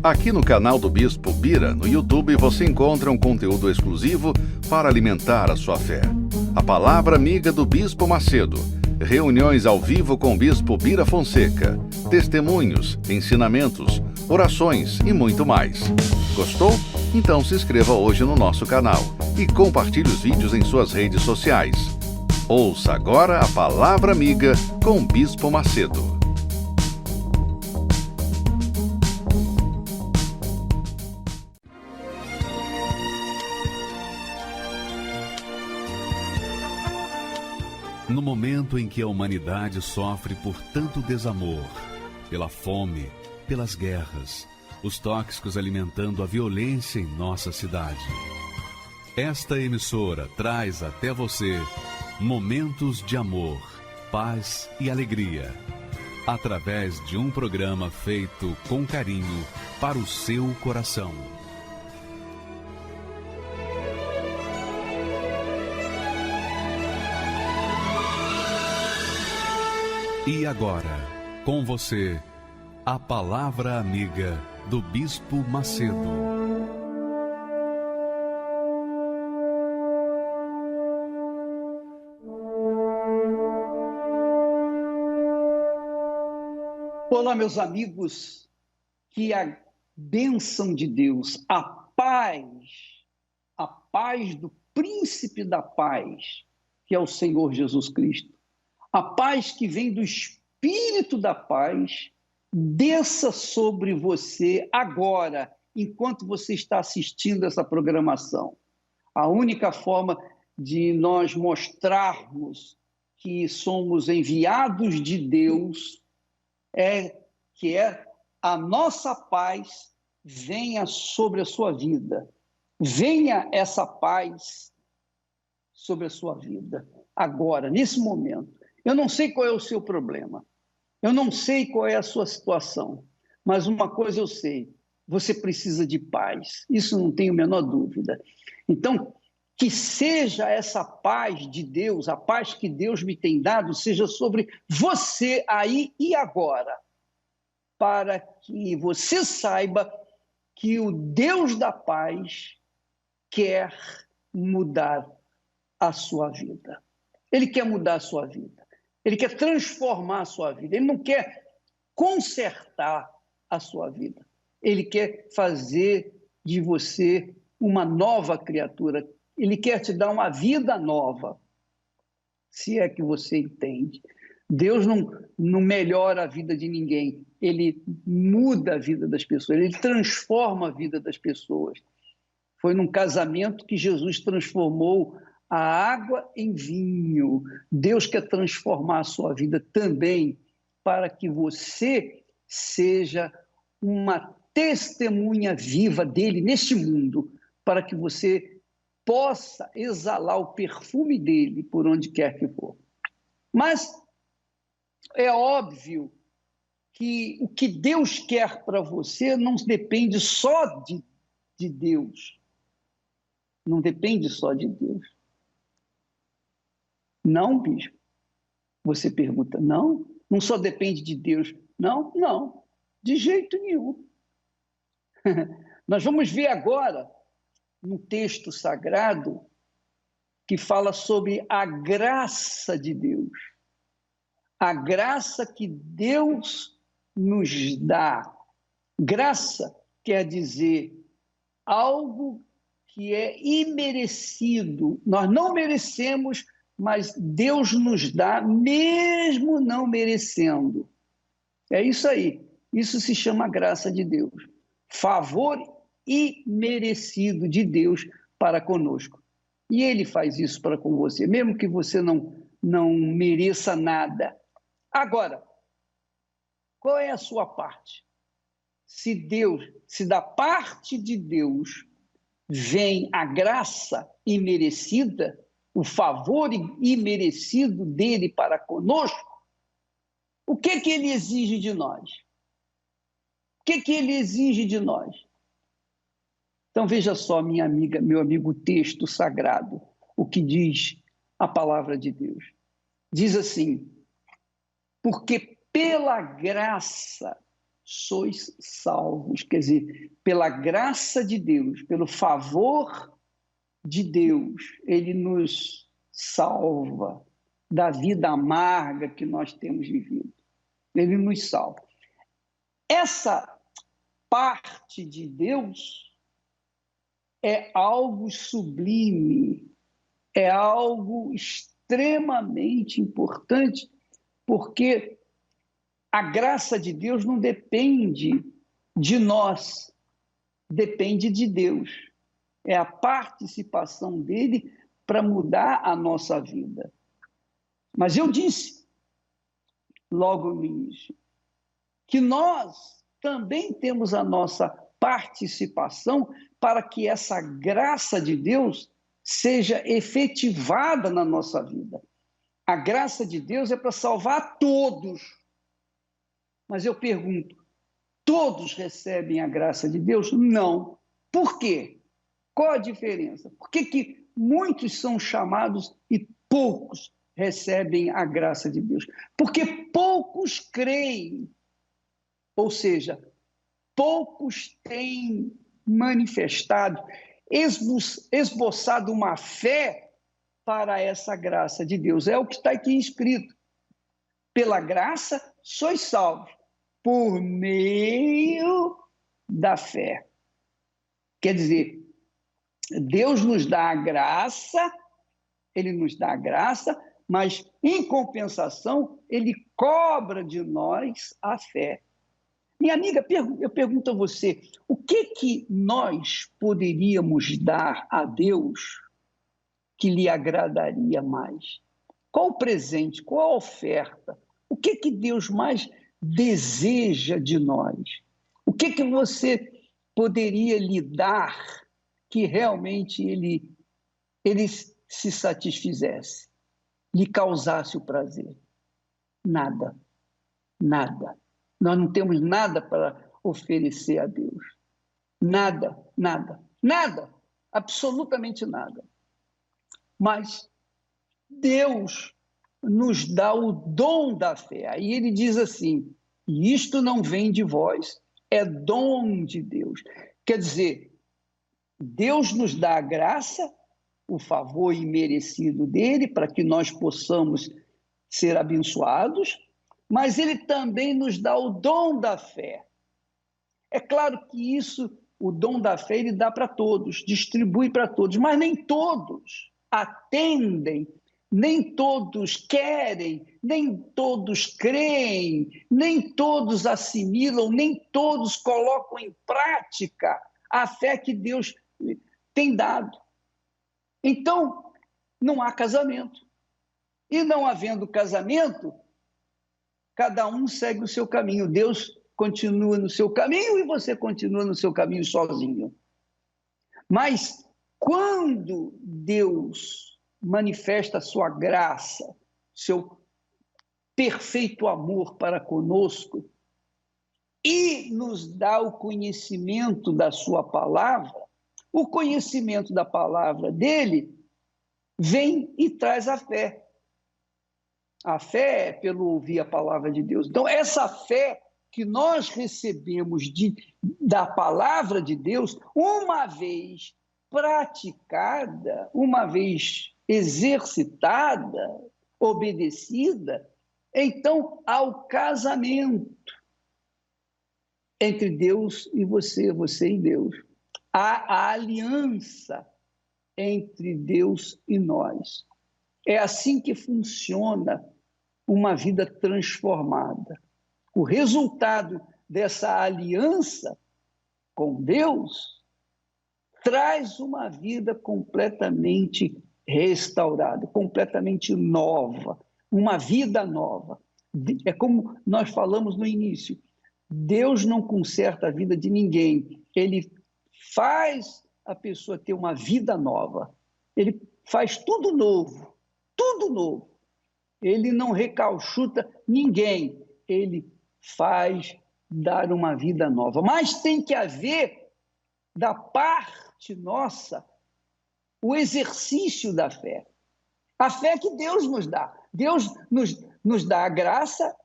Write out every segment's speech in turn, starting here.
Aqui no canal do Bispo Bira, no YouTube, você encontra um conteúdo exclusivo para alimentar a sua fé. A Palavra Amiga do Bispo Macedo. Reuniões ao vivo com o Bispo Bira Fonseca. Testemunhos, ensinamentos, orações e muito mais. Gostou? Então se inscreva hoje no nosso canal e compartilhe os vídeos em suas redes sociais. Ouça agora a Palavra Amiga com o Bispo Macedo. No momento em que a humanidade sofre por tanto desamor, pela fome, pelas guerras, os tóxicos alimentando a violência em nossa cidade, esta emissora traz até você momentos de amor, paz e alegria, através de um programa feito com carinho para o seu coração. E agora, com você, a Palavra Amiga do Bispo Macedo. Olá, meus amigos, que a bênção de Deus, a paz do Príncipe da Paz, que é o Senhor Jesus Cristo, a paz que vem do Espírito da Paz, desça sobre você agora, enquanto você está assistindo essa programação. A única forma de nós mostrarmos que somos enviados de Deus é que a nossa paz venha sobre a sua vida. Venha essa paz sobre a sua vida, agora, nesse momento. Eu não sei qual é o seu problema, eu não sei qual é a sua situação, mas uma coisa eu sei, você precisa de paz, isso não tenho a menor dúvida. Então, que seja essa paz de Deus, a paz que Deus me tem dado, seja sobre você aí e agora, para que você saiba que o Deus da paz quer mudar a sua vida. Ele quer mudar a sua vida. Ele quer transformar a sua vida. Ele não quer consertar a sua vida. Ele quer fazer de você uma nova criatura. Ele quer te dar uma vida nova, se é que você entende. Deus não melhora a vida de ninguém. Ele muda a vida das pessoas. Ele transforma a vida das pessoas. Foi num casamento que Jesus transformou a água em vinho. Deus quer transformar a sua vida também para que você seja uma testemunha viva dele neste mundo, para que você possa exalar o perfume dele por onde quer que for. Mas é óbvio que o que Deus quer para você não depende só de Deus. Não depende só de Deus. Não, bispo. Você pergunta, não só depende de Deus. Não, de jeito nenhum. Nós vamos ver agora um texto sagrado que fala sobre a graça de Deus. A graça que Deus nos dá. Graça quer dizer algo que é imerecido. Nós não merecemos, mas Deus nos dá, mesmo não merecendo. É isso aí. Isso se chama graça de Deus. Favor imerecido de Deus para conosco. E Ele faz isso para com você, mesmo que você não mereça nada. Agora, qual é a sua parte? Se da parte de Deus vem a graça imerecida, o favor imerecido dele para conosco, o que ele exige de nós? O que ele exige de nós? Então veja só, minha amiga, meu amigo, o texto sagrado, o que diz a palavra de Deus. Diz assim: porque pela graça sois salvos. Quer dizer, pela graça de Deus, pelo favor de Deus, ele nos salva da vida amarga que nós temos vivido. Ele nos salva. Essa parte de Deus é algo sublime, é algo extremamente importante, porque a graça de Deus não depende de nós, depende de Deus. É a participação dele para mudar a nossa vida. Mas eu disse, logo no início, que nós também temos a nossa participação para que essa graça de Deus seja efetivada na nossa vida. A graça de Deus é para salvar todos. Mas eu pergunto, todos recebem a graça de Deus? Não. Por quê? Qual a diferença? Por que muitos são chamados e poucos recebem a graça de Deus? Porque poucos creem, ou seja, poucos têm manifestado, esboçado uma fé para essa graça de Deus. É o que está aqui escrito. Pela graça sois salvos, por meio da fé. Quer dizer, Deus nos dá a graça, ele nos dá a graça, mas, em compensação, ele cobra de nós a fé. Minha amiga, eu pergunto a você, o que nós poderíamos dar a Deus que lhe agradaria mais? Qual o presente, qual a oferta? O que Deus mais deseja de nós? O que você poderia lhe dar que realmente ele se satisfizesse, lhe causasse o prazer? Nada, nada. Nós não temos nada para oferecer a Deus. Nada, nada, nada, absolutamente nada. Mas Deus nos dá o dom da fé. Aí ele diz assim, e isto não vem de vós, é dom de Deus. Quer dizer, Deus nos dá a graça, o favor imerecido dele, para que nós possamos ser abençoados, mas ele também nos dá o dom da fé. É claro que isso, o dom da fé, ele dá para todos, distribui para todos, mas nem todos atendem, nem todos querem, nem todos creem, nem todos assimilam, nem todos colocam em prática a fé que Deus tem dado. Então, não há casamento. E não havendo casamento, cada um segue o seu caminho. Deus continua no seu caminho e você continua no seu caminho sozinho. Mas quando Deus manifesta a sua graça, seu perfeito amor para conosco e nos dá o conhecimento da sua palavra, o conhecimento da palavra dele vem e traz a fé. A fé é pelo ouvir a palavra de Deus. Então, essa fé que nós recebemos da palavra de Deus, uma vez praticada, uma vez exercitada, obedecida, então há o casamento entre Deus e você e Deus. Há a aliança entre Deus e nós. É assim que funciona uma vida transformada. O resultado dessa aliança com Deus traz uma vida completamente restaurada, completamente nova, uma vida nova. É como nós falamos no início, Deus não conserta a vida de ninguém, ele faz a pessoa ter uma vida nova, ele faz tudo novo, tudo novo. Ele não recalchuta ninguém, ele faz dar uma vida nova. Mas tem que haver, da parte nossa, o exercício da fé. A fé que Deus nos dá. Deus nos dá a graça,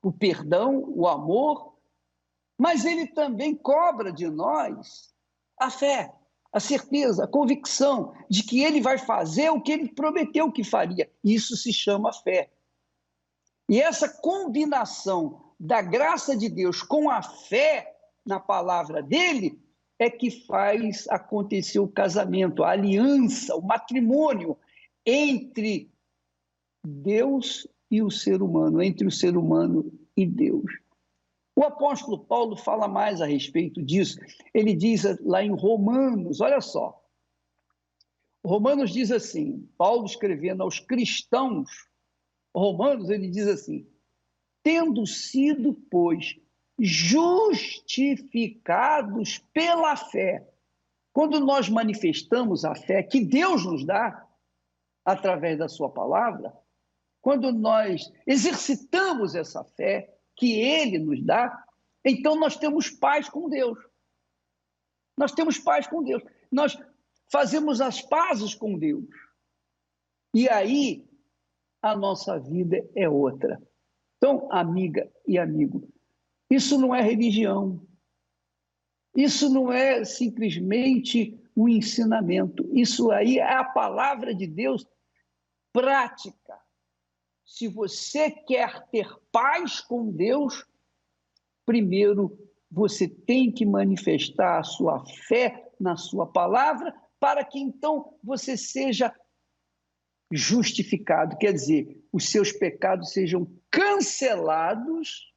o perdão, o amor, mas ele também cobra de nós a fé, a certeza, a convicção de que ele vai fazer o que ele prometeu que faria. Isso se chama fé. E essa combinação da graça de Deus com a fé na palavra dele é que faz acontecer o casamento, a aliança, o matrimônio entre Deus e o ser humano, entre o ser humano e Deus. O apóstolo Paulo fala mais a respeito disso. Ele diz lá em Romanos, olha só. Romanos diz assim, Paulo escrevendo aos cristãos, Romanos, ele diz assim: tendo sido, pois, justificados pela fé. Quando nós manifestamos a fé que Deus nos dá, através da sua palavra, quando nós exercitamos essa fé que Ele nos dá, então nós temos paz com Deus. Nós temos paz com Deus. Nós fazemos as pazes com Deus. E aí a nossa vida é outra. Então, amiga e amigo, isso não é religião. Isso não é simplesmente um ensinamento. Isso aí é a palavra de Deus prática. Se você quer ter paz com Deus, primeiro você tem que manifestar a sua fé na sua palavra, para que então você seja justificado, quer dizer, os seus pecados sejam cancelados,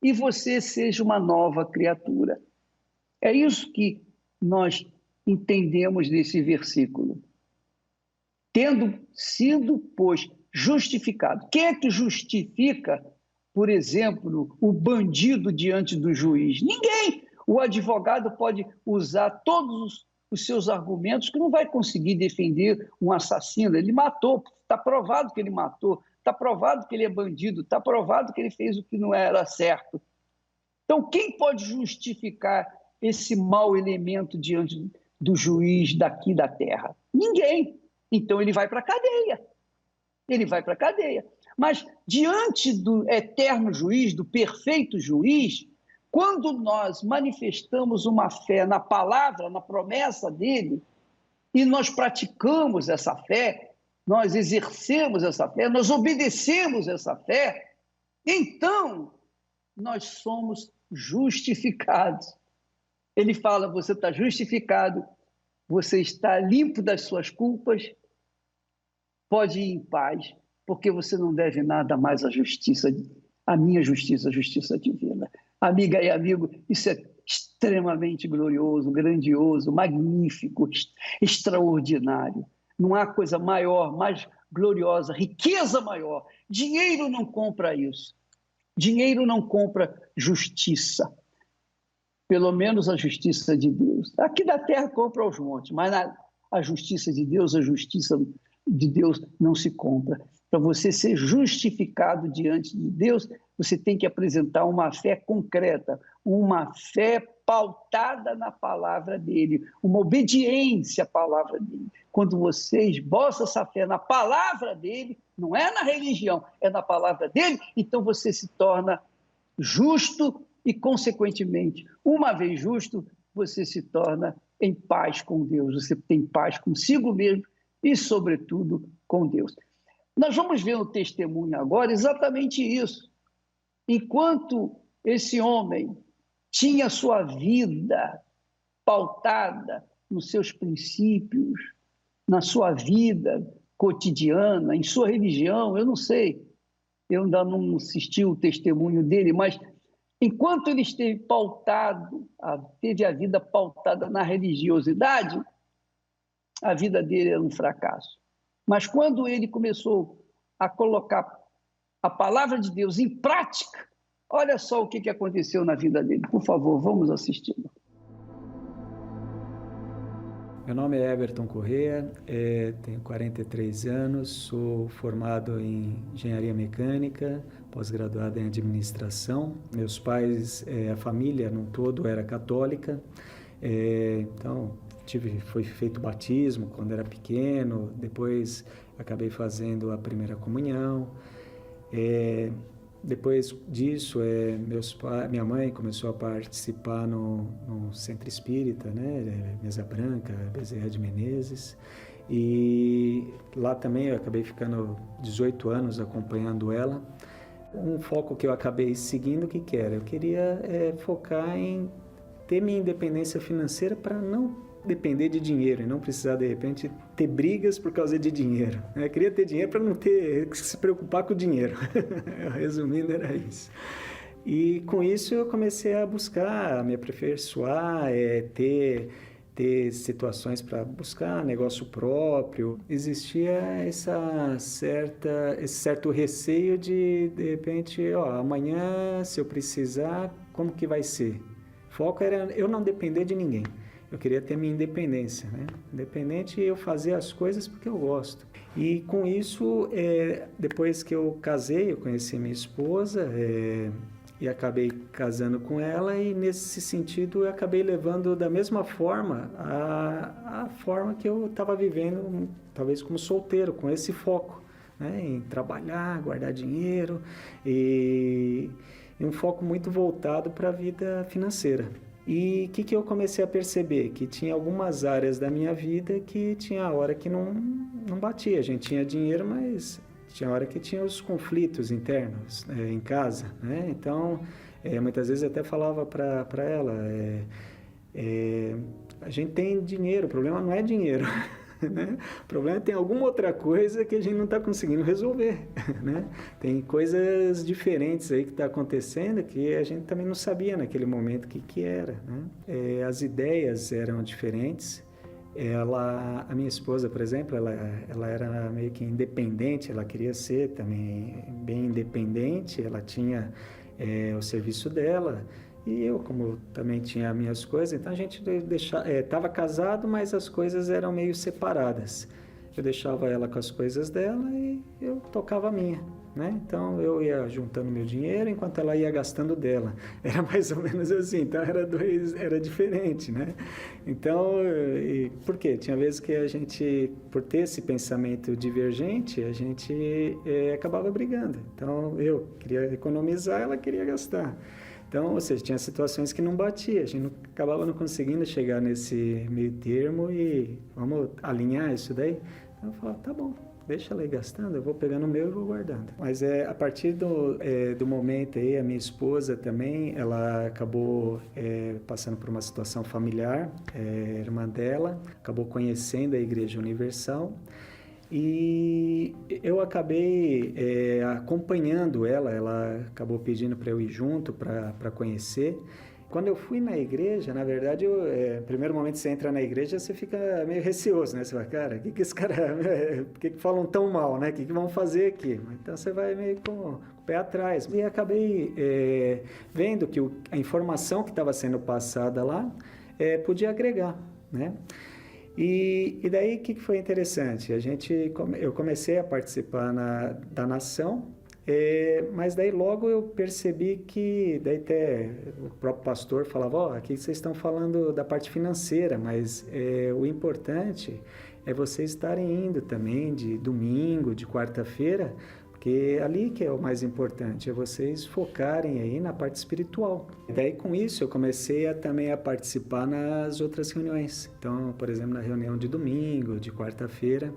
e você seja uma nova criatura. É isso que nós entendemos desse versículo. Tendo sido, pois, justificado. Quem é que justifica, por exemplo, o bandido diante do juiz? Ninguém. O advogado pode usar todos os seus argumentos que não vai conseguir defender um assassino. Ele matou, está provado que ele matou, está provado que ele é bandido, está provado que ele fez o que não era certo. Então, quem pode justificar esse mau elemento diante do juiz daqui da terra? Ninguém. Então, ele vai para a cadeia. Ele vai para a cadeia. Mas, diante do eterno juiz, do perfeito juiz, quando nós manifestamos uma fé na palavra, na promessa dele, e nós praticamos essa fé, nós exercemos essa fé, nós obedecemos essa fé, então nós somos justificados. Ele fala, você está justificado, você está limpo das suas culpas, pode ir em paz, porque você não deve nada mais à justiça, à minha justiça, a justiça divina. Amiga e amigo, isso é extremamente glorioso, grandioso, magnífico, extraordinário. Não há coisa maior, mais gloriosa, riqueza maior. Dinheiro não compra isso. Dinheiro não compra justiça. Pelo menos a justiça de Deus. Aqui da terra compra aos montes, mas a justiça de Deus, não se compra. Para você ser justificado diante de Deus, você tem que apresentar uma fé concreta, uma fé pautada na palavra dele, uma obediência à palavra dele. Quando você esboça essa fé na palavra dele, não é na religião, é na palavra dele, então você se torna justo e, consequentemente, uma vez justo, você se torna em paz com Deus, você tem paz consigo mesmo e, sobretudo, com Deus. Nós vamos ver no testemunho agora exatamente isso. Enquanto esse homem tinha sua vida pautada nos seus princípios, na sua vida cotidiana, em sua religião, eu não sei, eu ainda não assisti o testemunho dele, mas enquanto ele esteve pautado, teve a vida pautada na religiosidade, a vida dele era um fracasso. Mas quando ele começou a colocar a palavra de Deus em prática, olha só o que aconteceu na vida dele. Por favor, vamos assisti-lo. Meu nome é Everton Corrêa, tenho 43 anos, sou formado em engenharia mecânica, pós-graduado em administração. Meus pais, a família no todo era católica, então foi feito batismo quando era pequeno, depois acabei fazendo a primeira comunhão. depois disso, minha mãe começou a participar no Centro Espírita, né? Mesa Branca, Bezerra de Menezes. E lá também eu acabei ficando 18 anos acompanhando ela. Um foco que eu acabei seguindo, o que era? Eu queria focar em ter minha independência financeira para não depender de dinheiro e não precisar, de repente, ter brigas por causa de dinheiro. Eu queria ter dinheiro para não ter que se preocupar com o dinheiro. Resumindo, era isso. E com isso eu comecei a buscar, a me aperfeiçoar, ter situações para buscar negócio próprio. Existia esse certo receio de repente, amanhã, se eu precisar, como que vai ser? O foco era eu não depender de ninguém. Eu queria ter minha independência, né? Independente, eu fazer as coisas porque eu gosto. E com isso, depois que eu casei, eu conheci minha esposa e acabei casando com ela, e nesse sentido eu acabei levando da mesma forma a forma que eu estava vivendo, talvez como solteiro, com esse foco, né? Em trabalhar, guardar dinheiro e um foco muito voltado para a vida financeira. E o que eu comecei a perceber? Que tinha algumas áreas da minha vida que tinha hora que não batia. A gente tinha dinheiro, mas tinha hora que tinha os conflitos internos em casa, né? Então, muitas vezes eu até falava para ela, a gente tem dinheiro, o problema não é dinheiro. Né? O problema é que tem alguma outra coisa que a gente não está conseguindo resolver, né? Tem coisas diferentes aí que está acontecendo que a gente também não sabia naquele momento o que era, né? As ideias eram diferentes. A minha esposa, por exemplo, ela era meio que independente, ela queria ser também bem independente, ela tinha o serviço dela. E eu, como também tinha minhas coisas, então a gente estava casado, mas as coisas eram meio separadas. Eu deixava ela com as coisas dela e eu tocava a minha, né? Então eu ia juntando meu dinheiro enquanto ela ia gastando dela. Era mais ou menos assim, então era diferente, né? Então, por quê? Tinha vezes que a gente, por ter esse pensamento divergente, a gente acabava brigando. Então eu queria economizar, ela queria gastar. Então, ou seja, tinha situações que não batia, a gente acabava não conseguindo chegar nesse meio termo e vamos alinhar isso daí. Então eu falava, tá bom, deixa ela ir gastando, eu vou pegando o meu e vou guardando. Mas a partir do momento aí, a minha esposa também, ela acabou passando por uma situação familiar, irmã dela, acabou conhecendo a Igreja Universal. E eu acabei acompanhando ela acabou pedindo para eu ir junto para conhecer. Quando eu fui na igreja, na verdade, no primeiro momento que você entra na igreja, você fica meio receoso, né? Você fala, cara, que esse cara, por que falam tão mal, né? O que vão fazer aqui? Então você vai meio com o pé atrás. E acabei vendo que a informação que estava sendo passada lá podia agregar, né? E daí o que foi interessante? Eu comecei a participar da nação, mas daí logo eu percebi que, daí até o próprio pastor falava, aqui vocês estão falando da parte financeira, mas o importante é vocês estarem indo também de domingo, de quarta-feira, porque ali que é o mais importante, é vocês focarem aí na parte espiritual. E daí com isso eu comecei também a participar nas outras reuniões. Então, por exemplo, na reunião de domingo, de quarta-feira.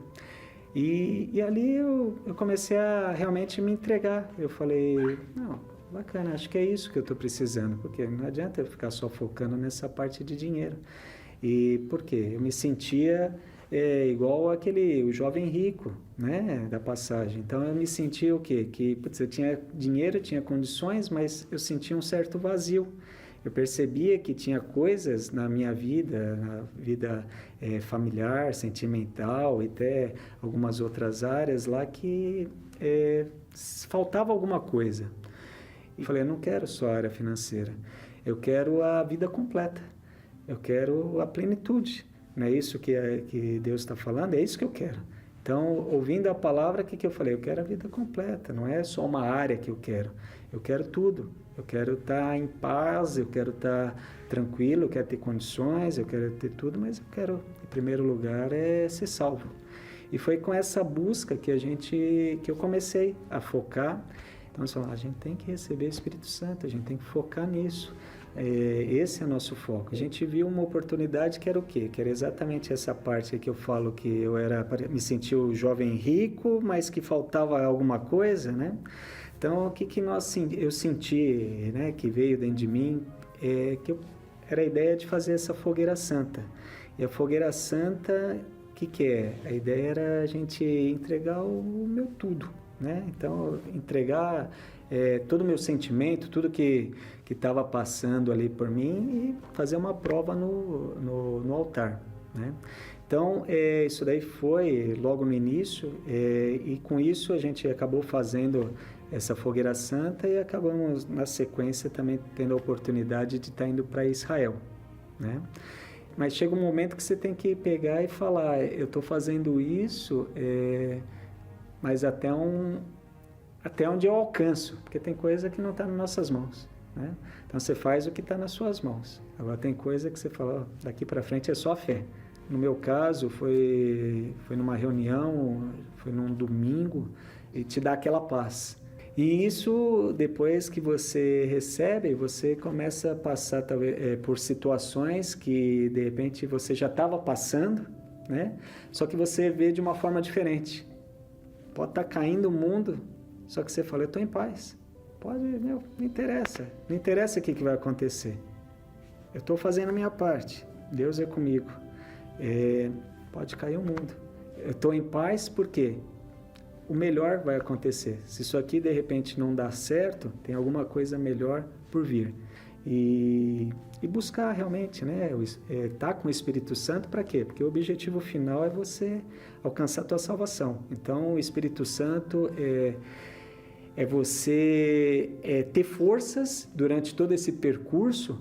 E ali eu comecei a realmente me entregar. Eu falei, não, bacana, acho que é isso que eu estou precisando, porque não adianta eu ficar só focando nessa parte de dinheiro. E por quê? Eu me sentia igual o jovem rico, né, da passagem. Então eu me sentia o quê? Que eu tinha dinheiro, tinha condições, mas eu sentia um certo vazio. Eu percebia que tinha coisas na minha vida, na vida familiar, sentimental e até algumas outras áreas lá que faltava alguma coisa. E falei, eu não quero só a área financeira, eu quero a vida completa, eu quero a plenitude. Não é isso que Deus está falando? É isso que eu quero. Então, ouvindo a palavra, o que eu falei? Eu quero a vida completa, não é só uma área que eu quero tudo. Eu quero estar em paz, eu quero estar tranquilo, eu quero ter condições, eu quero ter tudo, mas eu quero, em primeiro lugar, ser salvo. E foi com essa busca que eu comecei a focar. Então, você fala, a gente tem que receber o Espírito Santo, a gente tem que focar nisso. Esse é o nosso foco. A gente viu uma oportunidade que era o quê? Que era exatamente essa parte que eu falo que eu me sentia o jovem rico, mas que faltava alguma coisa, né? Então, o que eu senti, né, que veio dentro de mim, era a ideia de fazer essa fogueira santa. E a fogueira santa, o que é? A ideia era a gente entregar o meu tudo, né? Então, entregar todo o meu sentimento, tudo que estava passando ali por mim e fazer uma prova no altar, né? Então, isso daí foi logo no início e com isso a gente acabou fazendo essa fogueira santa e acabamos na sequência também tendo a oportunidade de estar indo para Israel, né? Mas chega um momento que você tem que pegar e falar, eu estou fazendo isso, mas até onde eu alcanço, porque tem coisa que não está nas nossas mãos, né? Então você faz o que está nas suas mãos. Agora tem coisa que você fala, daqui para frente é só fé. No meu caso foi numa reunião, foi num domingo e te dá aquela paz. E isso, depois que você recebe, você começa a passar talvez, por situações que de repente você já estava passando, né? Só que você vê de uma forma diferente. Pode estar caindo o mundo, só que você fala, eu estou em paz. Não interessa o que vai acontecer. Eu estou fazendo a minha parte, Deus é comigo. Pode cair o mundo. Eu estou em paz porque o melhor vai acontecer. Se isso aqui de repente não dá certo, tem alguma coisa melhor por vir. E buscar realmente, né, estar com o Espírito Santo para quê? Porque o objetivo final é você alcançar a tua salvação. Então, o Espírito Santo é você ter forças durante todo esse percurso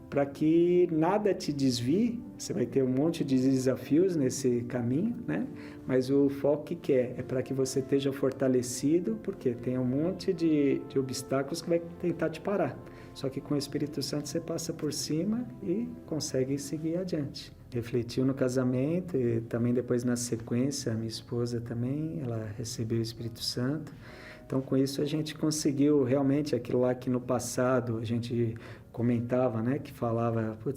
para que nada te desvie. Você vai ter um monte de desafios nesse caminho, né? Mas o foco que é para que você esteja fortalecido, porque tem um monte de obstáculos que vai tentar te parar. Só que com o Espírito Santo você passa por cima e consegue seguir adiante. Refletiu no casamento e também depois na sequência, a minha esposa também, ela recebeu o Espírito Santo. Então, com isso, a gente conseguiu realmente aquilo lá que no passado a gente comentava, né? Que falava, o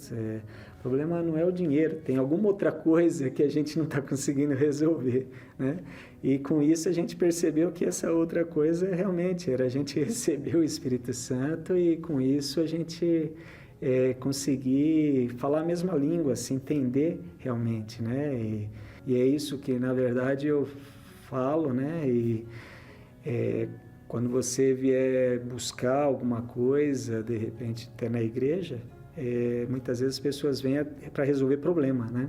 problema não é o dinheiro, tem alguma outra coisa que a gente não está conseguindo resolver, né? E com isso a gente percebeu que essa outra coisa realmente era a gente receber o Espírito Santo e com isso a gente conseguir falar a mesma língua, se entender realmente, né? E é isso que, na verdade, eu falo, né? Quando você vier buscar alguma coisa, de repente, até na igreja, muitas vezes as pessoas vêm para resolver problema, né?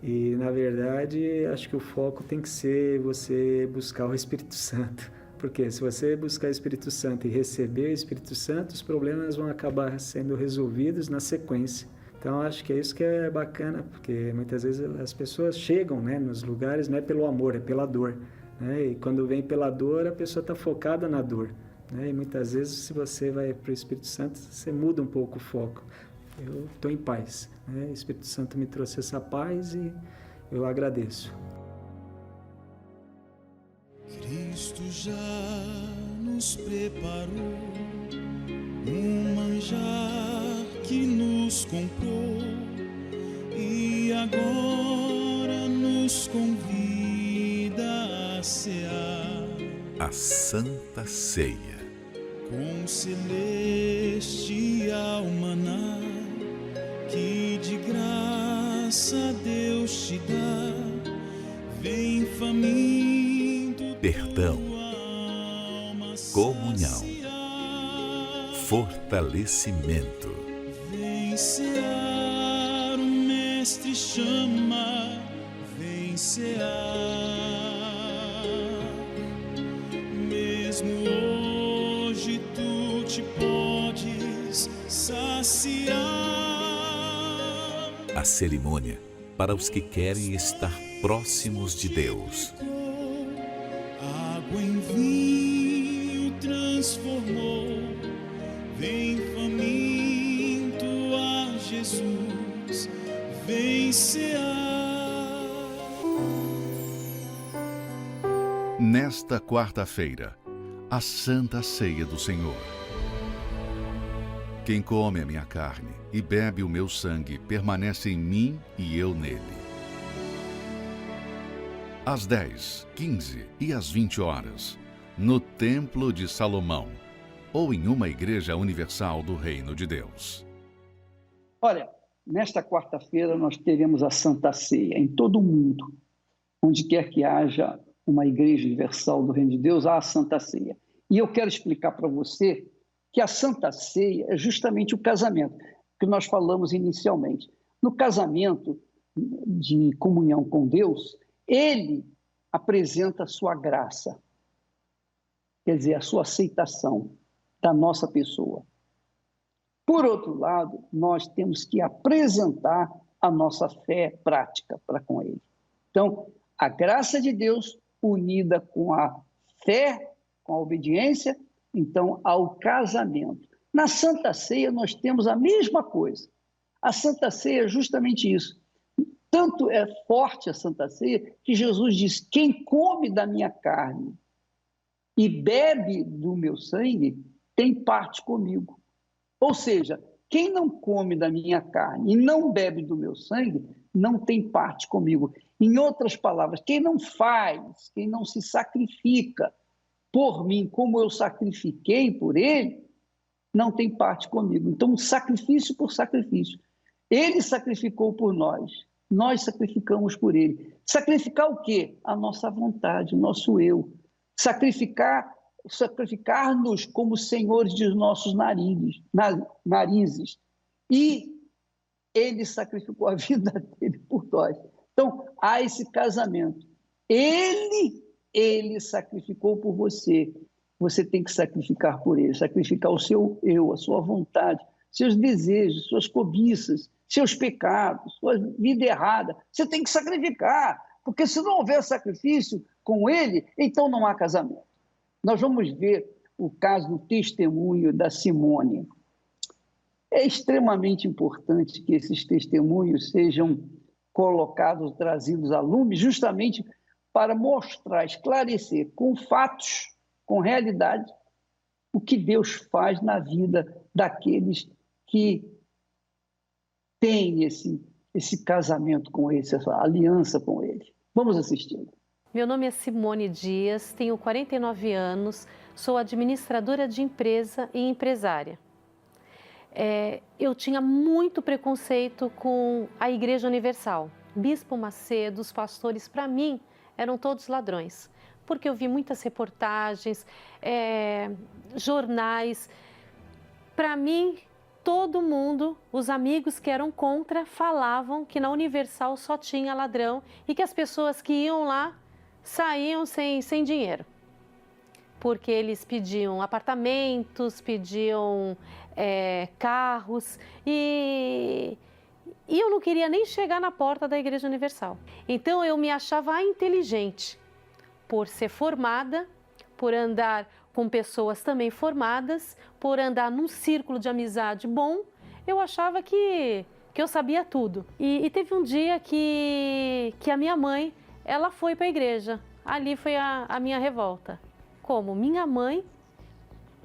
E, na verdade, acho que o foco tem que ser você buscar o Espírito Santo. Porque se você buscar o Espírito Santo e receber o Espírito Santo, os problemas vão acabar sendo resolvidos na sequência. Então, acho que é isso que é bacana, porque muitas vezes as pessoas chegam, né, nos lugares não é pelo amor, é pela dor. Né? E quando vem pela dor, a pessoa está focada na dor. Né? E muitas vezes, se você vai para o Espírito Santo, você muda um pouco o foco. Eu estou em paz. Né? O Espírito Santo me trouxe essa paz e eu agradeço. Cristo já nos preparou um manjar que nos comprou e agora nos convida a cear a Santa Ceia com celestial maná que de graça Deus te dá. Vem faminto, perdão, comunhão, fortalecimento. Vem cear, o Mestre chama, vem cear. Mesmo hoje tu te podes saciar. A cerimônia para os que querem estar próximos de Deus. Água em vinho transformou, vem faminto a Jesus, vem cear. Nesta quarta-feira, a Santa Ceia do Senhor. Quem come a minha carne e bebe o meu sangue permanece em mim e eu nele. Às 10, 15 e às 20 horas, no Templo de Salomão, ou em uma igreja universal do Reino de Deus. Olha, nesta quarta-feira nós teremos a Santa Ceia em todo o mundo. Onde quer que haja uma igreja universal do Reino de Deus, há a Santa Ceia. E eu quero explicar para você que a Santa Ceia é justamente o casamento, que nós falamos inicialmente. No casamento de comunhão com Deus, ele apresenta a sua graça, quer dizer, a sua aceitação da nossa pessoa. Por outro lado, nós temos que apresentar a nossa fé prática para com ele. Então, a graça de Deus unida com a fé, com a obediência, então, ao casamento. Na Santa Ceia, nós temos a mesma coisa. A Santa Ceia é justamente isso. Tanto é forte a Santa Ceia que Jesus diz: quem come da minha carne e bebe do meu sangue tem parte comigo. Ou seja, quem não come da minha carne e não bebe do meu sangue não tem parte comigo. Em outras palavras, quem não faz, quem não se sacrifica por mim, como eu sacrifiquei por ele, não tem parte comigo. Então, sacrifício por sacrifício. Ele sacrificou por nós sacrificamos por ele. Sacrificar o quê? A nossa vontade, o nosso eu. Sacrificar-nos como senhores de nossos narizes. E ele sacrificou a vida dele por nós. Então, há esse casamento. Ele sacrificou por você. Você tem que sacrificar por ele, sacrificar o seu eu, a sua vontade, seus desejos, suas cobiças, seus pecados, sua vida errada. Você tem que sacrificar, porque se não houver sacrifício com ele, então não há casamento. Nós vamos ver o caso do testemunho da Simone. É extremamente importante que esses testemunhos sejam colocados, trazidos a lume, justamente para mostrar, esclarecer com fatos, com realidade, o que Deus faz na vida daqueles que têm esse casamento com ele, essa aliança com ele. Vamos assistir. Meu nome é Simone Dias, tenho 49 anos, sou administradora de empresa e empresária. Eu tinha muito preconceito com a Igreja Universal. Bispo Macedo, os pastores, para mim, eram todos ladrões, porque eu vi muitas reportagens, jornais. Para mim, todo mundo, os amigos que eram contra, falavam que na Universal só tinha ladrão e que as pessoas que iam lá saíam sem dinheiro, porque eles pediam apartamentos, pediam carros e eu não queria nem chegar na porta da Igreja Universal. Então eu me achava inteligente por ser formada, por andar com pessoas também formadas, por andar num círculo de amizade bom. Eu achava que eu sabia tudo. E teve um dia que a minha mãe, ela foi para a igreja. Ali foi a minha revolta. Como? Minha mãe,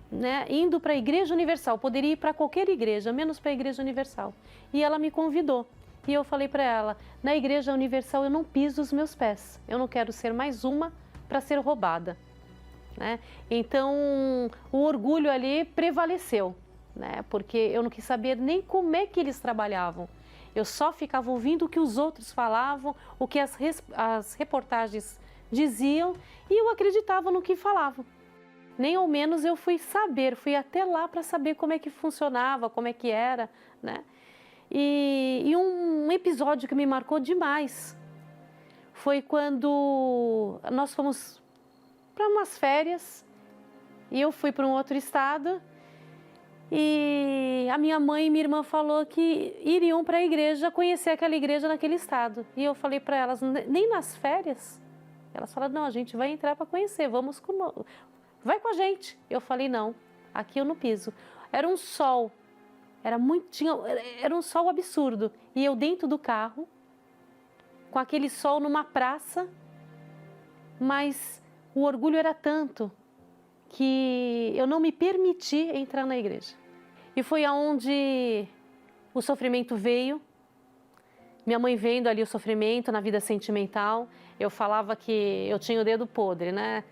né, indo para a Igreja Universal, poderia ir para qualquer igreja, menos para a Igreja Universal. E ela me convidou. E eu falei para ela, na Igreja Universal eu não piso os meus pés. Eu não quero ser mais uma para ser roubada. Né? Então, o orgulho ali prevaleceu, né? Porque eu não quis saber nem como é que eles trabalhavam. Eu só ficava ouvindo o que os outros falavam, o que as reportagens diziam, e eu acreditava no que falavam. Nem ao menos eu fui até lá para saber como é que funcionava, como é que era, né? E um episódio que me marcou demais foi quando nós fomos para umas férias e eu fui para um outro estado e a minha mãe e minha irmã falou que iriam para a igreja, conhecer aquela igreja naquele estado. E eu falei para elas, nem nas férias? Elas falaram, não, a gente vai entrar para conhecer, vai com a gente. Eu falei, não, aqui eu não piso. Era um sol, era um sol absurdo. E eu dentro do carro, com aquele sol numa praça, mas o orgulho era tanto que eu não me permiti entrar na igreja. E foi aonde o sofrimento veio. Minha mãe vendo ali o sofrimento na vida sentimental, eu falava que eu tinha o dedo podre, né?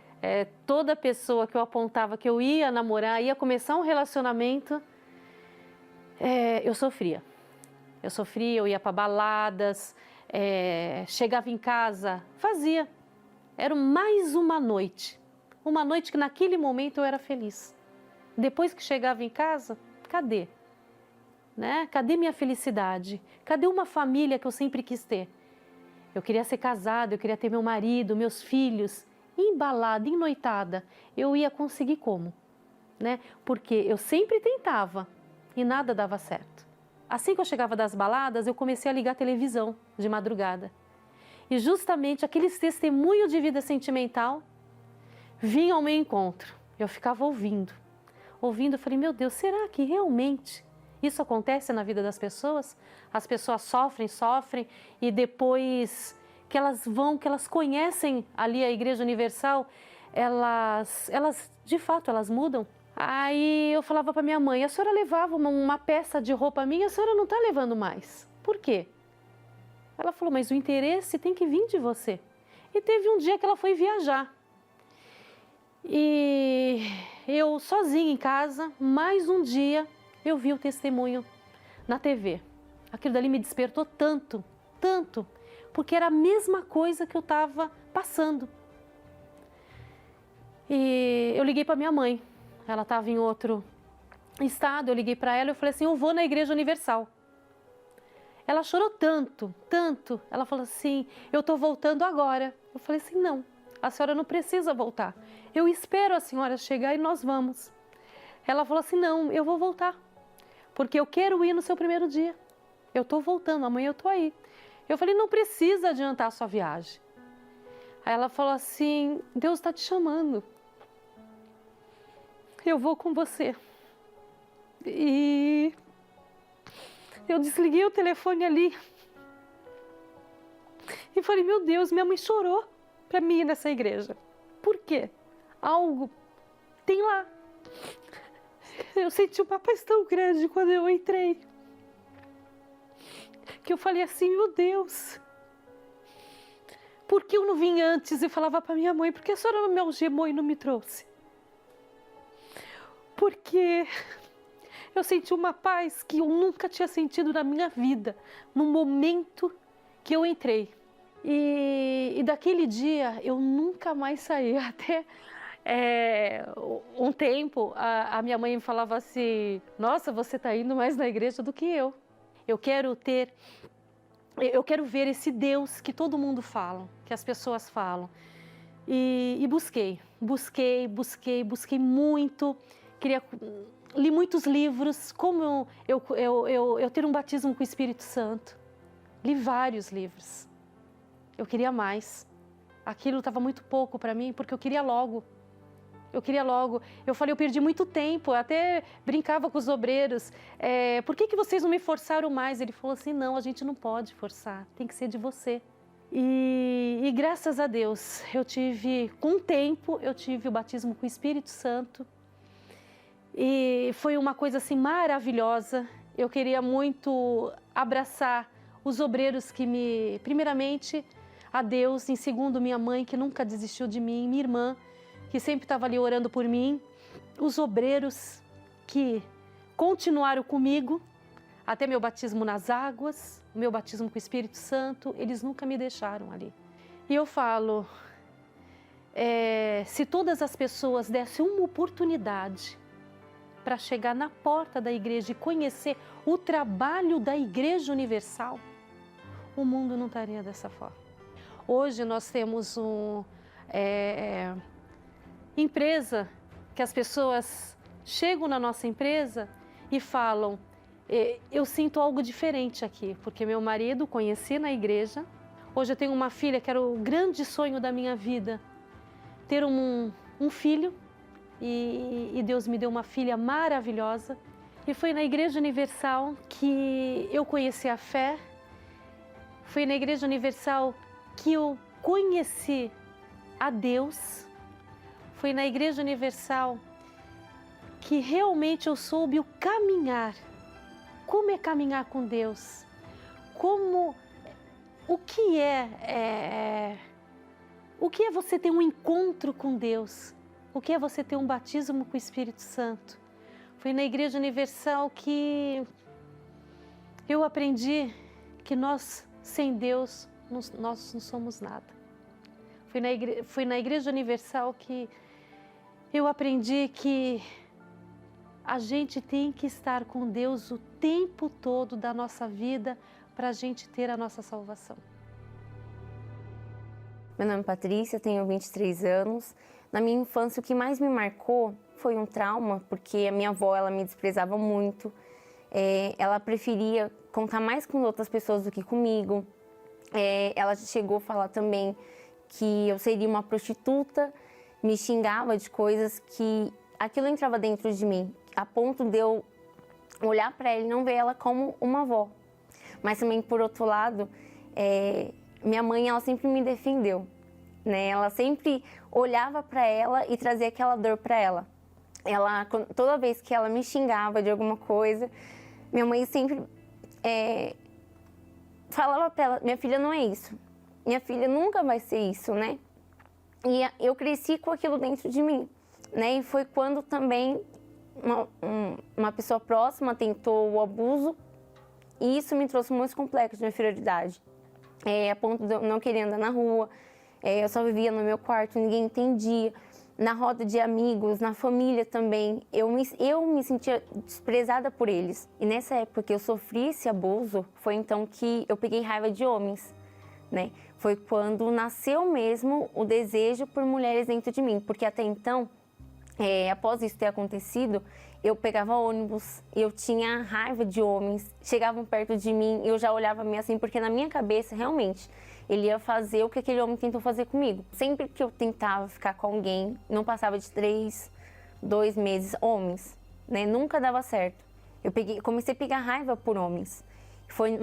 Toda pessoa que eu apontava que eu ia namorar, ia começar um relacionamento, eu sofria. Eu ia para baladas, chegava em casa, fazia. Era mais uma noite que naquele momento eu era feliz. Depois que chegava em casa, cadê? Né? Cadê minha felicidade? Cadê uma família que eu sempre quis ter? Eu queria ser casada, eu queria ter meu marido, meus filhos. Embalada, noitada, eu ia conseguir como? Né? Porque eu sempre tentava e nada dava certo. Assim que eu chegava das baladas, eu comecei a ligar a televisão de madrugada. E justamente aqueles testemunhos de vida sentimental vinham ao meu encontro. Eu ficava ouvindo, eu falei, meu Deus, será que realmente isso acontece na vida das pessoas? As pessoas sofrem e depois que elas conhecem ali a Igreja Universal, elas de fato, elas mudam. Aí eu falava para minha mãe, a senhora levava uma peça de roupa minha, a senhora não está levando mais. Por quê? Ela falou, mas o interesse tem que vir de você. E teve um dia que ela foi viajar. E eu sozinha em casa, mais um dia, eu vi o testemunho na TV. Aquilo dali me despertou tanto, porque era a mesma coisa que eu estava passando. E eu liguei para minha mãe, ela estava em outro estado, eu liguei para ela e eu falei assim, eu vou na Igreja Universal. Ela chorou tanto, ela falou assim, eu estou voltando agora. Eu falei assim, não, a senhora não precisa voltar. Eu espero a senhora chegar e nós vamos. Ela falou assim, não, eu vou voltar, porque eu quero ir no seu primeiro dia. Eu estou voltando, amanhã eu estou aí. Eu falei, não precisa adiantar a sua viagem. Aí ela falou assim, Deus está te chamando. Eu vou com você. E eu desliguei o telefone ali. E falei, meu Deus, minha mãe chorou para mim ir nessa igreja. Por quê? Algo tem lá. Eu senti uma paz tão grande quando eu entrei, que eu falei assim, meu Deus, por que eu não vim antes? E falava para minha mãe, por que a senhora não me algemou e não me trouxe? Porque eu senti uma paz que eu nunca tinha sentido na minha vida, no momento que eu entrei. E daquele dia eu nunca mais saí, até um tempo a minha mãe me falava assim, nossa, você está indo mais na igreja do que eu. Eu quero ver esse Deus que todo mundo fala, que as pessoas falam. E busquei muito, li muitos livros, como eu ter um batismo com o Espírito Santo. Li vários livros. Eu queria mais. Aquilo estava muito pouco para mim, porque eu queria logo. Eu falei, eu perdi muito tempo, eu até brincava com os obreiros. Por que vocês não me forçaram mais? Ele falou assim, não, a gente não pode forçar, tem que ser de você. E graças a Deus, com o tempo, eu tive o batismo com o Espírito Santo. E foi uma coisa assim maravilhosa. Eu queria muito abraçar os obreiros primeiramente, a Deus, em segundo, minha mãe, que nunca desistiu de mim, minha irmã, que sempre estava ali orando por mim, os obreiros que continuaram comigo até meu batismo nas águas, meu batismo com o Espírito Santo, eles nunca me deixaram ali. E eu falo, se todas as pessoas dessem uma oportunidade para chegar na porta da igreja e conhecer o trabalho da Igreja Universal, o mundo não estaria dessa forma. Hoje nós temos empresa, que as pessoas chegam na nossa empresa e falam, eu sinto algo diferente aqui, porque meu marido conheci na igreja, hoje eu tenho uma filha que era o grande sonho da minha vida, ter um filho, e Deus me deu uma filha maravilhosa, e foi na Igreja Universal que eu conheci a fé, foi na Igreja Universal que eu conheci a Deus, foi na Igreja Universal que realmente eu soube o caminhar. Como é caminhar com Deus? O que é você ter um encontro com Deus? O que é você ter um batismo com o Espírito Santo? Foi na Igreja Universal que eu aprendi que nós, sem Deus, nós não somos nada. Foi na Igreja Universal que eu aprendi que a gente tem que estar com Deus o tempo todo da nossa vida para a gente ter a nossa salvação. Meu nome é Patrícia, tenho 23 anos. Na minha infância, o que mais me marcou foi um trauma, porque a minha avó, ela me desprezava muito. Ela preferia contar mais com outras pessoas do que comigo. Ela chegou a falar também que eu seria uma prostituta, me xingava de coisas que aquilo entrava dentro de mim, a ponto de eu olhar para ela e não ver ela como uma avó. Mas também, por outro lado, minha mãe, ela sempre me defendeu, né? Ela sempre olhava para ela e trazia aquela dor para ela. Toda vez que ela me xingava de alguma coisa, minha mãe sempre falava para ela: minha filha não é isso, minha filha nunca vai ser isso, né? E eu cresci com aquilo dentro de mim, né? E foi quando também uma pessoa próxima tentou o abuso, e isso me trouxe muitos complexos de inferioridade. A ponto de eu não querer andar na rua, eu só vivia no meu quarto, ninguém entendia. Na roda de amigos, na família também, eu me sentia desprezada por eles. E nessa época que eu sofri esse abuso, foi então que eu peguei raiva de homens, né? Foi quando nasceu mesmo o desejo por mulheres dentro de mim, porque até então, após isso ter acontecido, eu pegava ônibus, eu tinha raiva de homens, chegavam perto de mim, eu já olhava meio assim, porque na minha cabeça, realmente, ele ia fazer o que aquele homem tentou fazer comigo. Sempre que eu tentava ficar com alguém, não passava de 2 meses, homens, né? Nunca dava certo. Eu comecei a pegar raiva por homens. Foi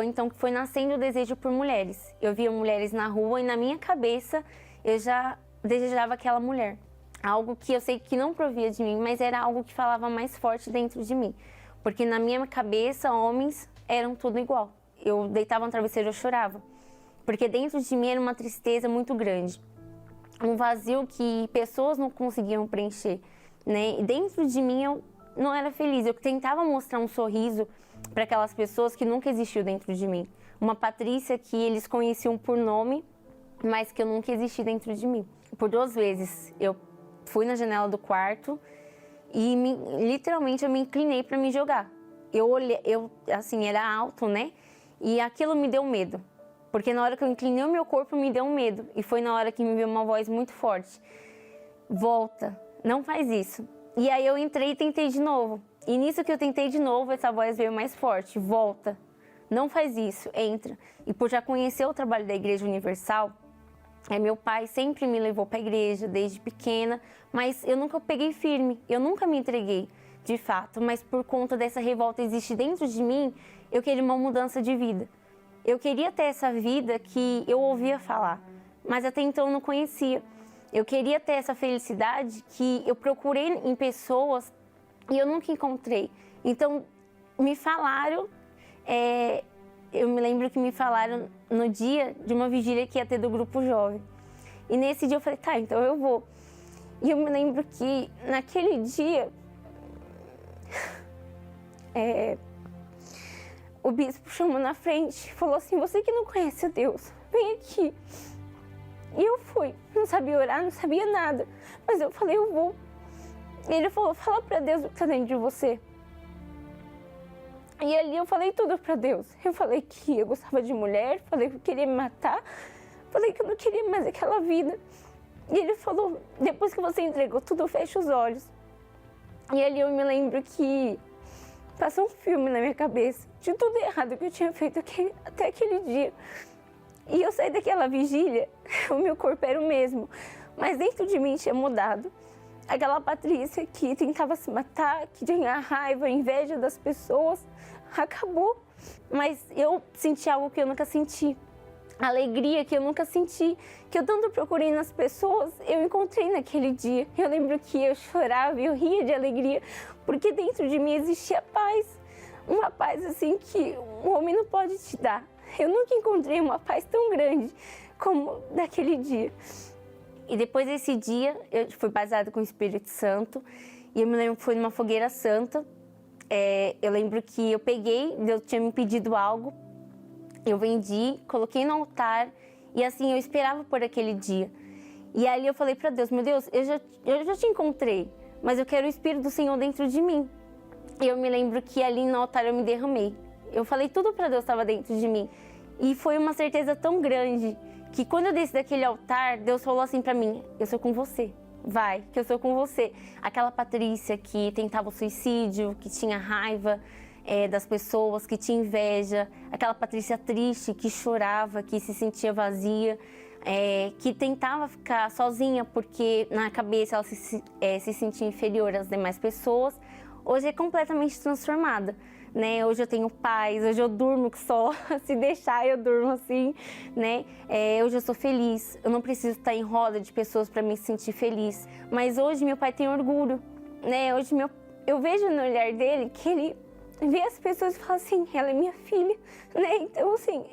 então que foi nascendo o desejo por mulheres. Eu via mulheres na rua e na minha cabeça eu já desejava aquela mulher. Algo que eu sei que não provia de mim, mas era algo que falava mais forte dentro de mim. Porque na minha cabeça, homens eram tudo igual. Eu deitava no travesseiro e eu chorava. Porque dentro de mim era uma tristeza muito grande. Um vazio que pessoas não conseguiam preencher, né? E dentro de mim eu não era feliz. Eu tentava mostrar um sorriso para aquelas pessoas que nunca existiu dentro de mim. Uma Patrícia que eles conheciam por nome, mas que eu nunca existi dentro de mim. Por 2 vezes eu fui na janela do quarto e literalmente eu me inclinei para me jogar. Eu olhei, assim, era alto, né? E aquilo me deu medo. Porque na hora que eu inclinei o meu corpo, me deu um medo. E foi na hora que me veio uma voz muito forte: volta, não faz isso. E aí eu entrei e tentei de novo. E nisso que eu tentei de novo, essa voz veio mais forte: volta, não faz isso, entra. E por já conhecer o trabalho da Igreja Universal, meu pai sempre me levou para a igreja desde pequena, mas eu nunca peguei firme, eu nunca me entreguei de fato. Mas por conta dessa revolta existir dentro de mim, eu queria uma mudança de vida. Eu queria ter essa vida que eu ouvia falar, mas até então eu não conhecia. Eu queria ter essa felicidade que eu procurei em pessoas e eu nunca encontrei. Então, me falaram, eu me lembro que me falaram no dia de uma vigília que ia ter do Grupo Jovem. E nesse dia eu falei: tá, então eu vou. E eu me lembro que naquele dia, o bispo chamou na frente e falou assim: você que não conhece a Deus, vem aqui. E eu fui, não sabia orar, não sabia nada, mas eu falei: eu vou. E ele falou: fala pra Deus o que tá dentro de você. E ali eu falei tudo pra Deus. Eu falei que eu gostava de mulher, falei que eu queria me matar, falei que eu não queria mais aquela vida. E ele falou: depois que você entregou tudo, fecha os olhos. E ali eu me lembro que passou um filme na minha cabeça de tudo errado que eu tinha feito até aquele dia. E eu saí daquela vigília, o meu corpo era o mesmo, mas dentro de mim tinha mudado. Aquela Patrícia que tentava se matar, que tinha raiva, inveja das pessoas, acabou. Mas eu senti algo que eu nunca senti, A alegria que eu nunca senti, que eu tanto procurei nas pessoas, eu encontrei naquele dia. Eu lembro que eu chorava e eu ria de alegria, porque dentro de mim existia paz. Uma paz assim que um homem não pode te dar. Eu nunca encontrei uma paz tão grande como naquele dia. E depois desse dia, eu fui batizada com o Espírito Santo. E eu me lembro que foi numa fogueira santa. Eu lembro que eu peguei, Deus tinha me pedido algo. Eu vendi, coloquei no altar e assim, eu esperava por aquele dia. E ali eu falei para Deus, meu Deus, eu já te encontrei, mas eu quero o Espírito do Senhor dentro de mim. E eu me lembro que ali no altar eu me derramei. Eu falei tudo para Deus, estava dentro de mim. E foi uma certeza tão grande que quando eu desci daquele altar, Deus falou assim para mim, eu sou com você. Vai, que eu sou com você. Aquela Patrícia que tentava o suicídio, que tinha raiva das pessoas, que tinha inveja, aquela Patrícia triste, que chorava, que se sentia vazia, que tentava ficar sozinha porque na cabeça ela se sentia inferior às demais pessoas, hoje é completamente transformada. Né? Hoje eu tenho paz, hoje eu durmo só, se deixar eu durmo assim, né? Hoje eu sou feliz, eu não preciso estar em roda de pessoas para me sentir feliz, mas hoje meu pai tem orgulho, né? Hoje eu vejo no olhar dele que ele vê as pessoas e fala assim, ela é minha filha, né? Então assim,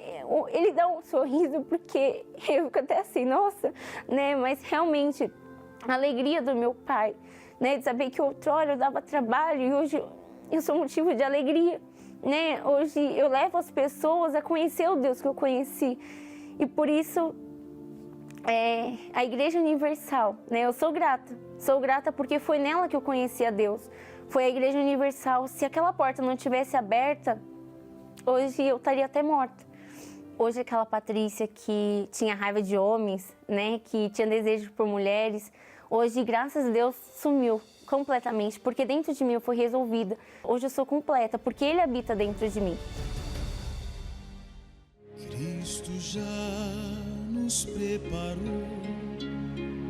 ele dá um sorriso porque eu fico até assim, nossa, né? Mas realmente, a alegria do meu pai, né? De saber que outrora eu dava trabalho e hoje eu sou motivo de alegria, né? Hoje eu levo as pessoas a conhecer o Deus que eu conheci. E por isso, a Igreja Universal, né? Eu sou grata porque foi nela que eu conheci a Deus. Foi a Igreja Universal. Se aquela porta não tivesse aberta, hoje eu estaria até morta. Hoje aquela Patrícia que tinha raiva de homens, né? Que tinha desejo por mulheres, hoje, graças a Deus, sumiu completamente, porque dentro de mim eu fui resolvida. Hoje eu sou completa, porque Ele habita dentro de mim. Cristo já nos preparou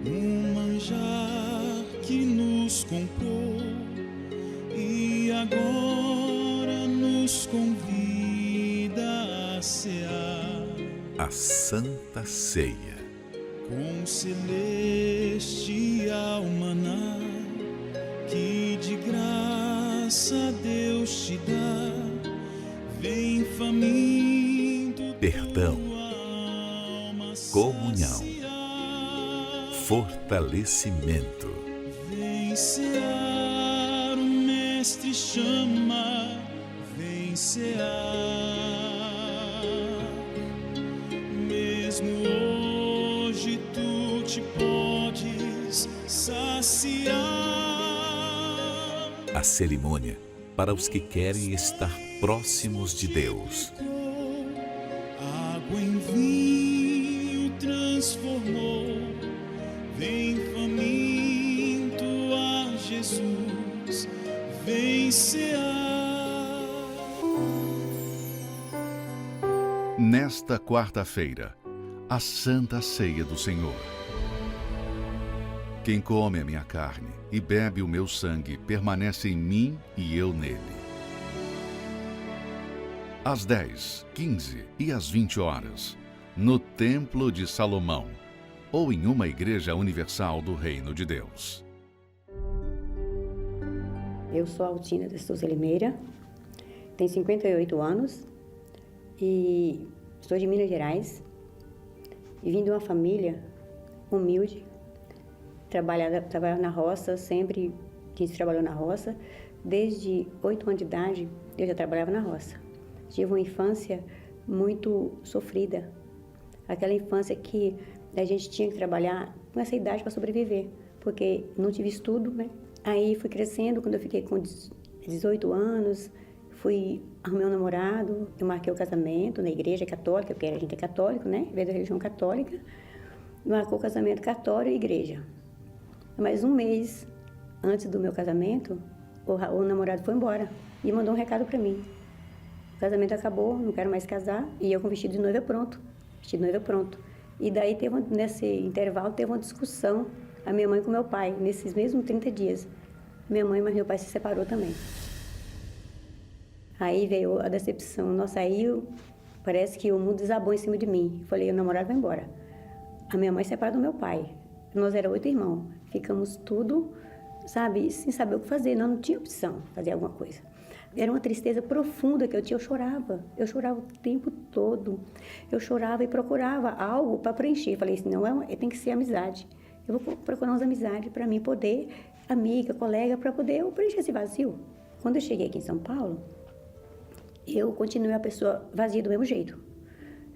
um manjar que nos comprou e agora nos convida a cear. A Santa Ceia. Com celestial maná que de graça Deus te dá, vem faminto, perdão, comunhão, fortalecimento. Vem cear, o Mestre chama, vem cear, mesmo hoje tu te podes saciar. A cerimônia para os que querem estar próximos de Deus. Água em vinho transformou, vem faminto a Jesus, vem cear. Nesta quarta-feira, a Santa Ceia do Senhor. Quem come a minha carne e bebe o meu sangue permanece em mim e eu nele. Às 10, 15 e às 20 horas, no Templo de Salomão, ou em uma igreja universal do Reino de Deus. Eu sou Altina de Souza Limeira, tenho 58 anos e sou de Minas Gerais e vim de uma família humilde. Trabalhava na roça, sempre quis trabalhar na roça. Desde 8 anos de idade, eu já trabalhava na roça. Tive uma infância muito sofrida. Aquela infância que a gente tinha que trabalhar com essa idade para sobreviver, porque não tive estudo, né? Aí fui crescendo, quando eu fiquei com 18 anos, arrumei um namorado, eu marquei o casamento na igreja católica, porque a gente é católico, né? Veio da religião católica. Marcou o casamento cartório e igreja. Mas um mês antes do meu casamento, o namorado foi embora e mandou um recado para mim. O casamento acabou, não quero mais casar, e eu com vestido de noiva pronto. E daí, nesse intervalo, teve uma discussão, a minha mãe com meu pai, nesses mesmos 30 dias. Minha mãe, mas meu pai se separou também. Aí veio a decepção. Nós saímos, Parece que o mundo desabou em cima de mim. Falei, o namorado vai embora. A minha mãe separou do meu pai. Nós éramos 8 irmãos. Ficamos tudo, sabe, sem saber o que fazer. Não tinha opção de fazer alguma coisa. Era uma tristeza profunda que eu tinha. Eu chorava o tempo todo. Eu chorava e procurava algo para preencher. Falei assim, não, tem que ser amizade. Eu vou procurar umas amizades para mim poder, amiga, colega, para poder eu preencher esse vazio. Quando eu cheguei aqui em São Paulo, eu continuei a pessoa vazia do mesmo jeito.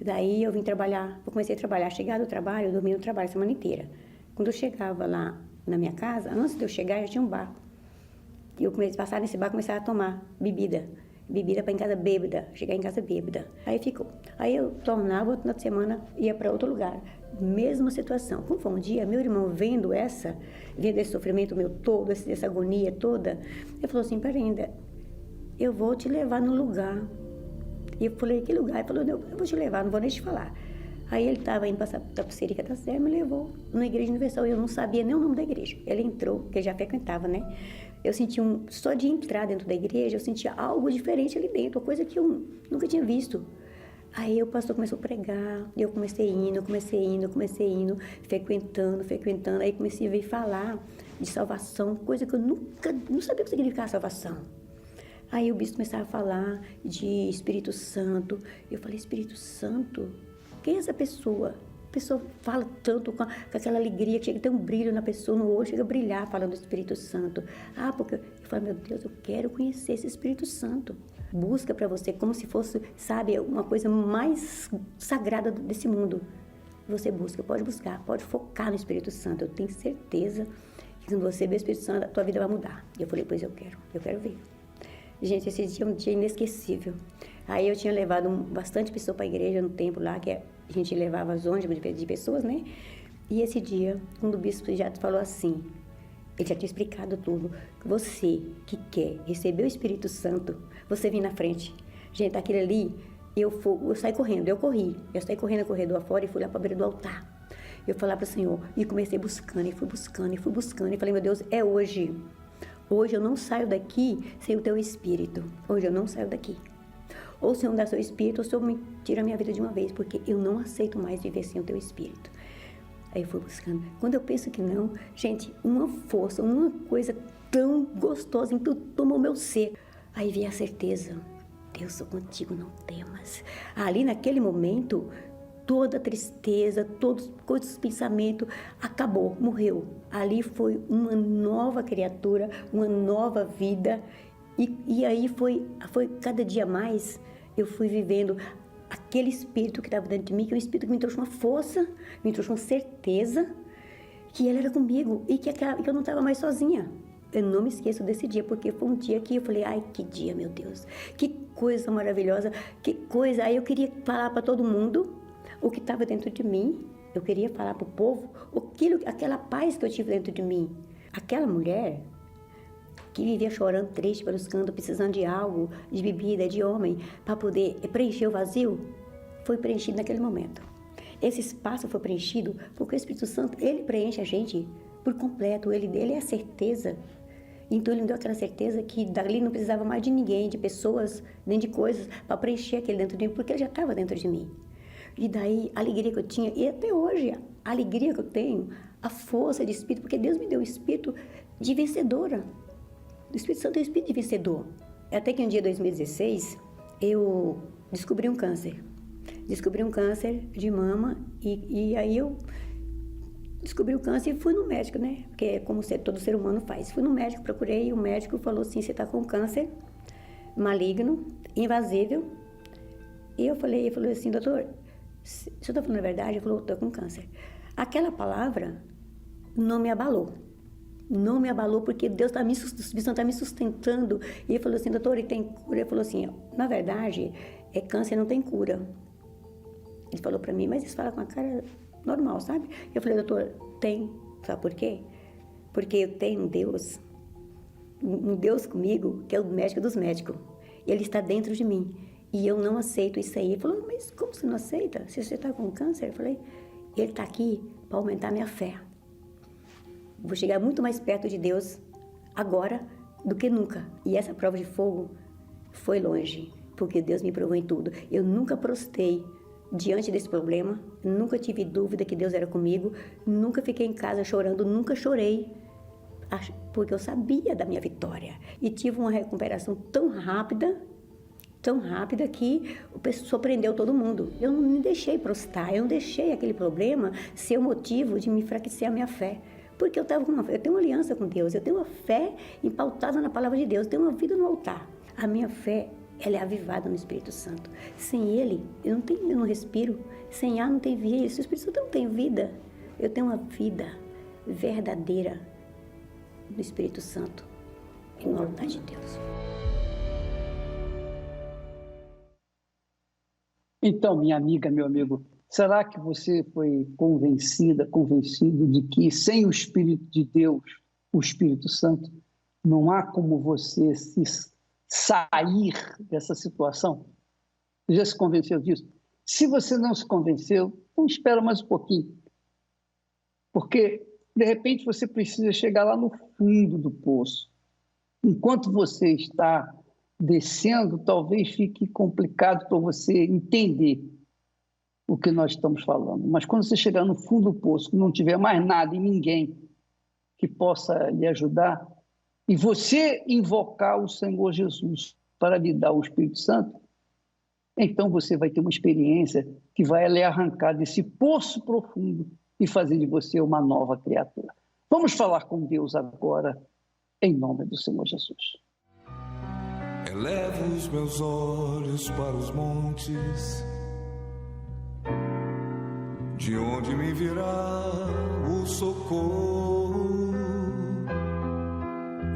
Daí eu vim trabalhar, eu comecei a trabalhar. Chegar do trabalho, eu dormia no trabalho a semana inteira. Quando eu chegava lá na minha casa, antes de eu chegar, já tinha um bar. E eu comecei a passar nesse bar e começar a tomar bebida para ir em casa bêbada, chegar em casa bêbada. Aí ficou. Aí eu tornava, outra semana, ia para outro lugar. Mesma situação. Como foi um dia, meu irmão vendo esse sofrimento meu todo, essa agonia toda, ele falou assim, peraí, ainda, eu vou te levar num lugar. E eu falei, que lugar? Ele falou, não, eu vou te levar, não vou nem te falar. Aí ele estava indo para a Tapicerica da Serra, me levou na Igreja Universal. Eu não sabia nem o nome da igreja. Ele entrou, porque já frequentava, né? Eu senti só de entrar dentro da igreja, eu sentia algo diferente ali dentro, uma coisa que eu nunca tinha visto. Aí o pastor começou a pregar, e eu comecei indo, frequentando, aí comecei a vir falar de salvação, coisa que eu nunca, não sabia o que significava salvação. Aí o bispo começava a falar de Espírito Santo, eu falei, Espírito Santo? Quem é essa pessoa? A pessoa fala tanto com aquela alegria, que chega a ter um brilho na pessoa, no olho, chega a brilhar falando do Espírito Santo. Porque eu falo, meu Deus, eu quero conhecer esse Espírito Santo. Busca para você como se fosse, sabe, uma coisa mais sagrada desse mundo. Você busca, pode buscar, pode focar no Espírito Santo. Eu tenho certeza que quando você vê o Espírito Santo, a tua vida vai mudar. E eu falei, pois eu quero ver. Gente, esse dia é um dia inesquecível. Aí eu tinha levado bastante pessoa para a igreja no tempo lá, que a gente levava as ônibus de pessoas, né? E esse dia, quando o bispo já falou assim, ele já tinha explicado tudo, que você que quer receber o Espírito Santo, você vem na frente. Gente, aquele ali, eu saí correndo, eu saí correndo no corredor fora e fui lá para a beira do altar. Eu falei para o Senhor, e comecei buscando, e fui buscando, e falei, meu Deus, é hoje. Hoje eu não saio daqui sem o teu Espírito. Hoje eu não saio daqui. Ou o Senhor dá seu Espírito, ou o Senhor me tira a minha vida de uma vez, porque eu não aceito mais viver sem o teu Espírito. Aí eu fui buscando. Quando eu penso que não, gente, uma força, uma coisa tão gostosa, então tomou meu ser. Aí veio a certeza, Deus, sou contigo, não temas. Ali naquele momento, toda a tristeza, todos os pensamentos, acabou, morreu. Ali foi uma nova criatura, uma nova vida. E aí foi cada dia mais, eu fui vivendo aquele espírito que estava dentro de mim, que é um espírito que me trouxe uma força, me trouxe uma certeza que ele era comigo e que eu não estava mais sozinha. Eu não me esqueço desse dia, porque foi um dia que eu falei, ai, que dia, meu Deus, que coisa maravilhosa, que coisa. Aí eu queria falar para todo mundo o que estava dentro de mim, eu queria falar para o povo aquela paz que eu tive dentro de mim. Aquela mulher que vivia chorando, triste pelos cantos, precisando de algo, de bebida, de homem, para poder preencher o vazio, foi preenchido naquele momento. Esse espaço foi preenchido porque o Espírito Santo, ele preenche a gente por completo, ele é a certeza. Então ele me deu aquela certeza que dali não precisava mais de ninguém, de pessoas, nem de coisas, para preencher aquele dentro de mim, porque ele já estava dentro de mim. E daí, a alegria que eu tinha, e até hoje, a alegria que eu tenho, a força de espírito, porque Deus me deu o espírito de vencedora. O Espírito Santo é o espírito de vencedor. Até que um dia, 2016, eu descobri um câncer. Descobri um câncer de mama e aí eu descobri o câncer e fui no médico, né? Porque é como todo ser humano faz. Fui no médico, procurei e o médico falou assim, você está com câncer maligno, invasível. E ele falou assim, doutor, o senhor está falando a verdade? Ele falou, estou com câncer. Aquela palavra não me abalou. Não me abalou porque Deus está me sustentando. E ele falou assim, doutor, ele tem cura? Ele falou assim, na verdade, câncer não tem cura. Ele falou para mim, mas isso fala com a cara normal, sabe? Eu falei, doutor, tem. Sabe por quê? Porque eu tenho um Deus comigo, que é o médico dos médicos. Ele está dentro de mim. E eu não aceito isso aí. Ele falou, mas como você não aceita? Se você está com câncer? Eu falei, ele está aqui para aumentar a minha fé. Vou chegar muito mais perto de Deus agora do que nunca. E essa prova de fogo foi longe. porque Deus me provou em tudo. Eu nunca prostrei diante desse problema, nunca tive dúvida que Deus era comigo, nunca fiquei em casa chorando, nunca chorei, porque eu sabia da minha vitória. E tive uma recuperação tão rápida que surpreendeu todo mundo. Eu não me deixei prostrar, eu não deixei aquele problema ser o motivo de me enfraquecer a minha fé. Porque eu tenho uma aliança com Deus, eu tenho uma fé empautada na palavra de Deus, eu tenho uma vida no altar. A minha fé, ela é avivada no Espírito Santo. Sem Ele, eu não respiro. Sem ar não tem vida. Se o Espírito Santo não tem vida, eu tenho uma vida verdadeira no Espírito Santo e no altar de Deus. Então, minha amiga, meu amigo, será que você foi convencido de que sem o Espírito de Deus, o Espírito Santo, não há como você se sair dessa situação? Você já se convenceu disso? Se você não se convenceu, então espera mais um pouquinho. Porque, de repente, você precisa chegar lá no fundo do poço. Enquanto você está descendo, talvez fique complicado para você entender o que nós estamos falando. Mas quando você chegar no fundo do poço, não tiver mais nada e ninguém que possa lhe ajudar, e você invocar o Senhor Jesus para lhe dar o Espírito Santo, então você vai ter uma experiência que vai lhe arrancar desse poço profundo e fazer de você uma nova criatura. Vamos falar com Deus agora, em nome do Senhor Jesus. Elevo os meus olhos para os montes, de onde me virá o socorro.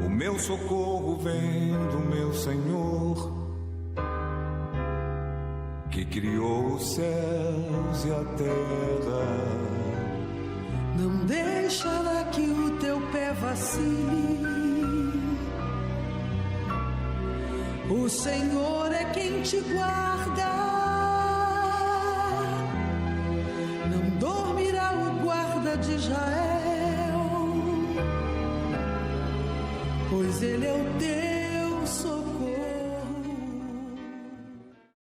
O meu socorro vem do meu Senhor, que criou os céus e a terra. Não deixará que o teu pé vacile. O Senhor é quem te guarda. Não dormirá o guarda de Israel, pois ele é o teu